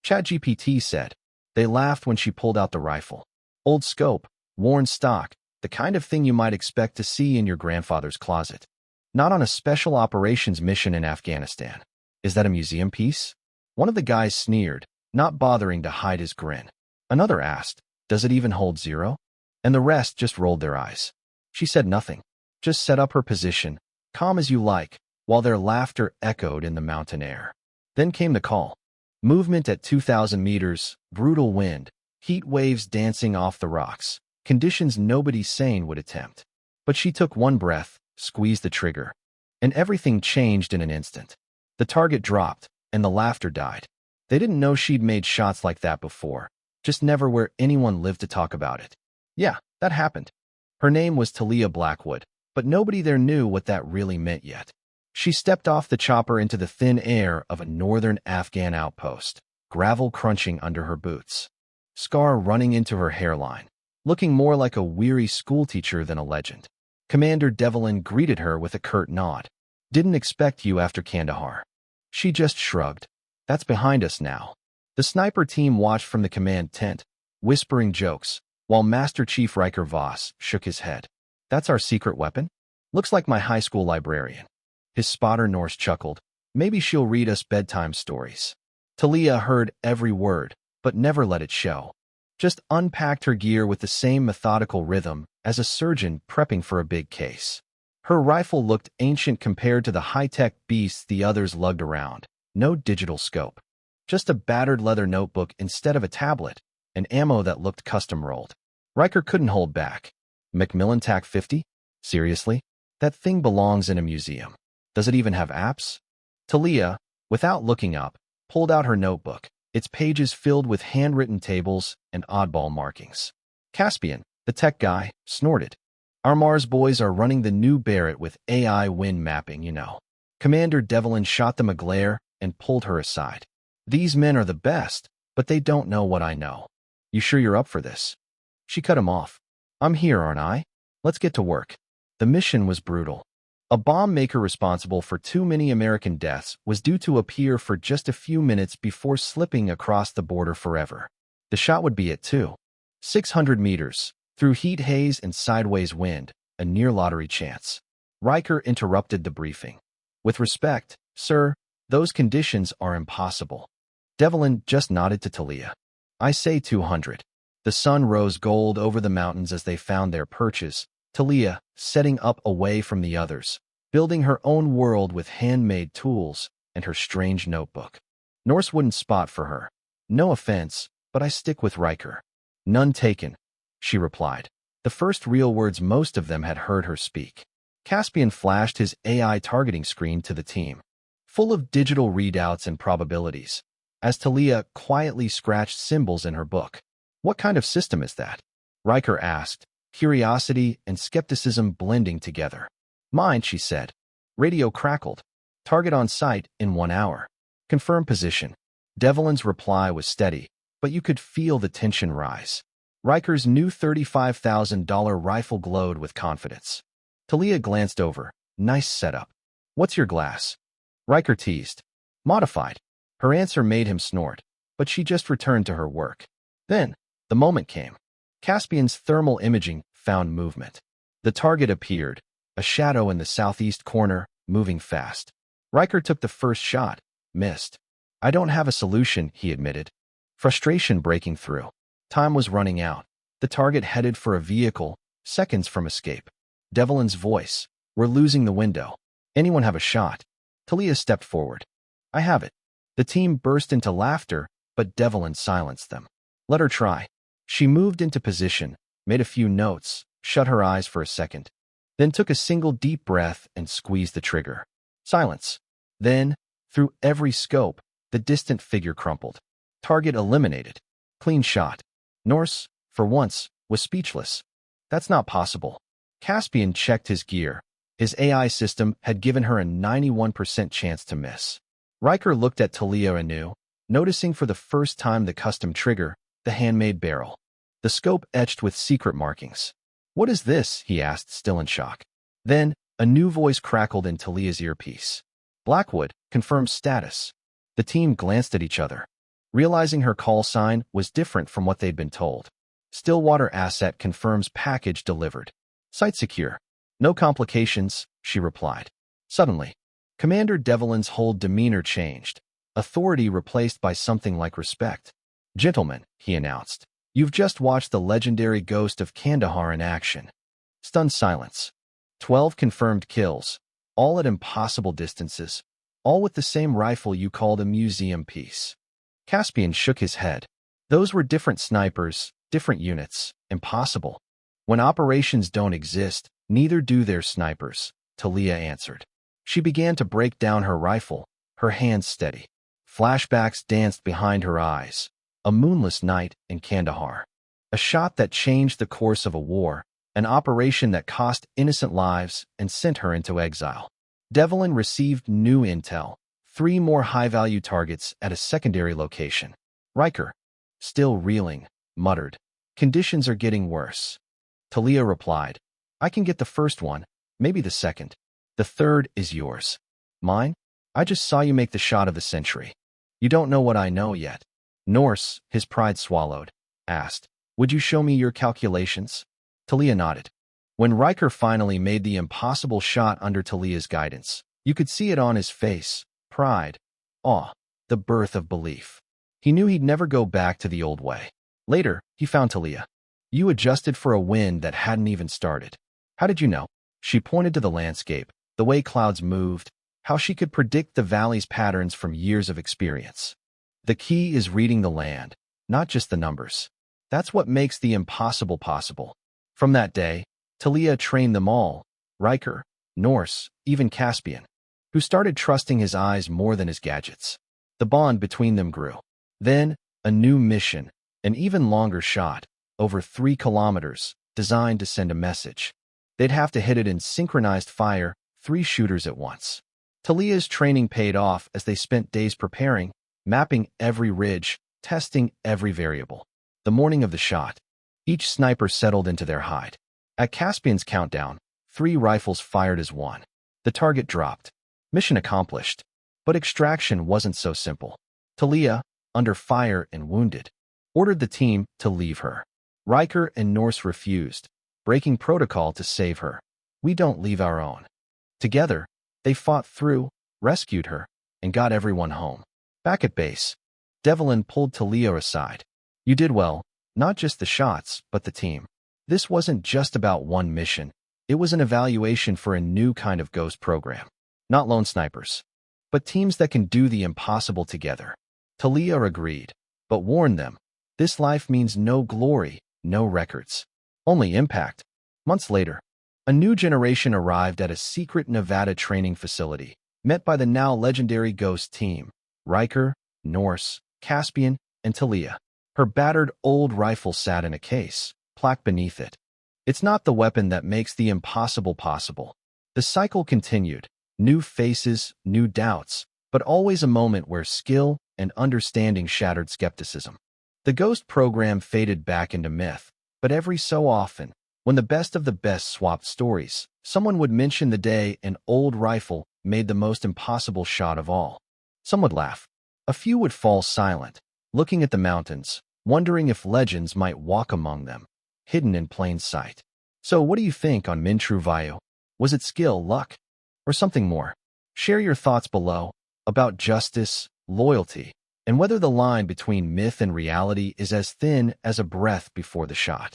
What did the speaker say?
ChatGPT said. They laughed when she pulled out the rifle. Old scope, worn stock, the kind of thing you might expect to see in your grandfather's closet. Not on a special operations mission in Afghanistan. Is that a museum piece? One of the guys sneered, not bothering to hide his grin. Another asked, does it even hold zero? And the rest just rolled their eyes. She said nothing. Just set up her position, calm as you like, while their laughter echoed in the mountain air. Then came the call. Movement at 2,000 meters, brutal wind, heat waves dancing off the rocks, conditions nobody sane would attempt. But she took one breath, squeezed the trigger, and everything changed in an instant. The target dropped, and the laughter died. They didn't know she'd made shots like that before, just never where anyone lived to talk about it. Yeah, that happened. Her name was Talia Blackwood, but nobody there knew what that really meant yet. She stepped off the chopper into the thin air of a northern Afghan outpost, gravel crunching under her boots, scar running into her hairline, looking more like a weary schoolteacher than a legend. Commander Devlin greeted her with a curt nod. Didn't expect you after Kandahar. She just shrugged. That's behind us now. The sniper team watched from the command tent, whispering jokes, while Master Chief Riker Voss shook his head. That's our secret weapon? Looks like my high school librarian. His spotter Norse chuckled. Maybe she'll read us bedtime stories. Talia heard every word, but never let it show. Just unpacked her gear with the same methodical rhythm as a surgeon prepping for a big case. Her rifle looked ancient compared to the high-tech beasts the others lugged around. No digital scope. Just a battered leather notebook instead of a tablet, and ammo that looked custom-rolled. Riker couldn't hold back. Macmillan TAC 50? Seriously? That thing belongs in a museum. Does it even have apps? Talia, without looking up, pulled out her notebook, its pages filled with handwritten tables and oddball markings. Caspian, the tech guy, snorted. Our Mars boys are running the new Barrett with AI wind mapping, you know. Commander Devlin shot them a glare and pulled her aside. These men are the best, but they don't know what I know. You sure you're up for this? She cut him off. I'm here, aren't I? Let's get to work. The mission was brutal. A bomb maker responsible for too many American deaths was due to appear for just a few minutes before slipping across the border forever. The shot would be at 600 meters, through heat haze and sideways wind, a near-lottery chance. Riker interrupted the briefing. With respect, sir, those conditions are impossible. Devlin just nodded to Talia. I say 200. The sun rose gold over the mountains as they found their perches, Talia setting up away from the others, building her own world with handmade tools and her strange notebook. Norse wouldn't spot for her. No offense, but I stick with Riker. None taken, she replied, the first real words most of them had heard her speak. Caspian flashed his AI targeting screen to the team, full of digital readouts and probabilities, as Talia quietly scratched symbols in her book. What kind of system is that? Riker asked, curiosity and skepticism blending together. Mine, she said. Radio crackled. Target on site in 1 hour. Confirm position. Devlin's reply was steady, but you could feel the tension rise. Riker's new $35,000 rifle glowed with confidence. Talia glanced over. Nice setup. What's your glass? Riker teased. Modified. Her answer made him snort, but she just returned to her work. Then, the moment came. Caspian's thermal imaging found movement. The target appeared, a shadow in the southeast corner, moving fast. Riker took the first shot, missed. I don't have a solution, he admitted. Frustration breaking through. Time was running out. The target headed for a vehicle, seconds from escape. Devlin's voice. We're losing the window. Anyone have a shot? Talia stepped forward. I have it. The team burst into laughter, but Devlin silenced them. Let her try. She moved into position, made a few notes, shut her eyes for a second, then took a single deep breath and squeezed the trigger. Silence. Then, through every scope, the distant figure crumpled. Target eliminated. Clean shot. Norse, for once, was speechless. That's not possible. Caspian checked his gear. His AI system had given her a 91% chance to miss. Riker looked at Talia anew, noticing for the first time the custom trigger, the handmade barrel. The scope etched with secret markings. What is this? He asked, still in shock. Then, a new voice crackled in Talia's earpiece. Blackwood, confirmed status. The team glanced at each other. realizing her call sign was different from what they'd been told. Stillwater Asset confirms package delivered. Site secure. No complications, she replied. Suddenly, Commander Devlin's whole demeanor changed. Authority replaced by something like respect. Gentlemen, he announced, you've just watched the legendary ghost of Kandahar in action. Stunned silence. 12 confirmed kills, all at impossible distances, all with the same rifle you called a museum piece. Caspian shook his head. Those were different snipers, different units, impossible. When operations don't exist, neither do their snipers, Talia answered. She began to break down her rifle, her hands steady. Flashbacks danced behind her eyes. A moonless night in Kandahar. A shot that changed the course of a war, an operation that cost innocent lives and sent her into exile. Devlin received new intel, 3 more high-value targets at a secondary location. Riker, still reeling, muttered, conditions are getting worse. Talia replied, I can get the first one, maybe the second. The third is yours. Mine? I just saw you make the shot of the century. You don't know what I know yet. Norse, his pride swallowed, asked, would you show me your calculations? Talia nodded. When Riker finally made the impossible shot under Talia's guidance, you could see it on his face, pride, awe, the birth of belief. He knew he'd never go back to the old way. Later, he found Talia. You adjusted for a wind that hadn't even started. How did you know? She pointed to the landscape, the way clouds moved, how she could predict the valley's patterns from years of experience. The key is reading the land, not just the numbers. That's what makes the impossible possible. From that day, Talia trained them all, Riker, Norse, even Caspian, who started trusting his eyes more than his gadgets. The bond between them grew. Then, a new mission, an even longer shot, over 3 kilometers, designed to send a message. They'd have to hit it in synchronized fire, 3 shooters at once. Talia's training paid off as they spent days preparing, mapping every ridge, testing every variable. The morning of the shot, each sniper settled into their hide. At Caspian's countdown, 3 rifles fired as one. The target dropped. Mission accomplished. But extraction wasn't so simple. Talia, under fire and wounded, ordered the team to leave her. Riker and Norse refused, breaking protocol to save her. We don't leave our own. Together, they fought through, rescued her, and got everyone home. Back at base, Devlin pulled Talia aside. You did well, not just the shots, but the team. This wasn't just about one mission. It was an evaluation for a new kind of ghost program. Not lone snipers, but teams that can do the impossible together. Talia agreed, but warned them, this life means no glory, no records, only impact. Months later, a new generation arrived at a secret Nevada training facility, met by the now legendary Ghost team, Riker, Norse, Caspian, and Talia. Her battered old rifle sat in a case, plaque beneath it. It's not the weapon that makes the impossible possible. The cycle continued, new faces, new doubts, but always a moment where skill and understanding shattered skepticism. The Ghost program faded back into myth, but every so often, when the best of the best swapped stories, someone would mention the day an old rifle made the most impossible shot of all. Some would laugh. A few would fall silent, looking at the mountains, wondering if legends might walk among them, hidden in plain sight. So what do you think on Mintru Vayu? Was it skill, luck, or something more? Share your thoughts below about justice, loyalty, and whether the line between myth and reality is as thin as a breath before the shot.